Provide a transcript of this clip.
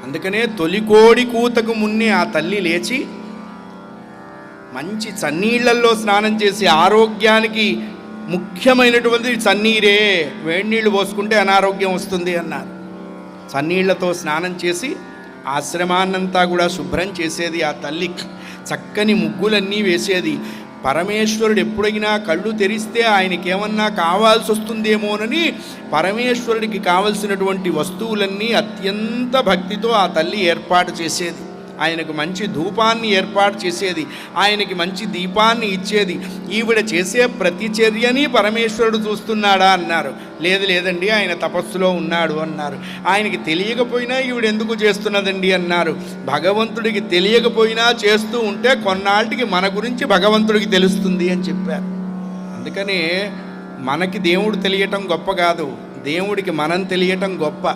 అందుకనే తొలికోడి కూతకు మున్నే ఆ తల్లి లేచి మంచి చన్నీళ్లలో స్నానం చేసి, ఆరోగ్యానికి ముఖ్యమైనటువంటిది చన్నీరే, వేడి నీళ్ళు పోసుకుంటే అనారోగ్యం వస్తుంది అన్నారు. చన్నీళ్లతో స్నానం చేసి ఆశ్రమాన్నంతా కూడా శుభ్రం చేసేది ఆ తల్లి. చక్కని ముగ్గులన్నీ వేసేది. పరమేశ్వరుడు ఎప్పుడైనా కళ్ళు తెరిస్తే ఆయనకేమన్నా కావాల్సి వస్తుందేమోనని పరమేశ్వరుడికి కావలసినటువంటి వస్తువులన్నీ అత్యంత భక్తితో ఆ తల్లి ఏర్పాటు చేసేది. ఆయనకు మంచి ధూపాన్ని ఏర్పాటు చేసేది, ఆయనకి మంచి దీపాన్ని ఇచ్చేది. ఈవిడ చేసే ప్రతి చర్యని పరమేశ్వరుడు చూస్తున్నాడా అన్నారు. లేదండి, ఆయన తపస్సులో ఉన్నాడు అన్నారు. ఆయనకి తెలియకపోయినా ఈవిడ ఎందుకు చేస్తున్నదండి అన్నారు. భగవంతుడికి తెలియకపోయినా చేస్తూ ఉంటే కొన్నాళ్ళకి మన గురించి భగవంతుడికి తెలుస్తుంది అని చెప్పారు. అందుకనే మనకి దేవుడు తెలియటం గొప్ప కాదు, దేవుడికి మనం తెలియటం గొప్ప.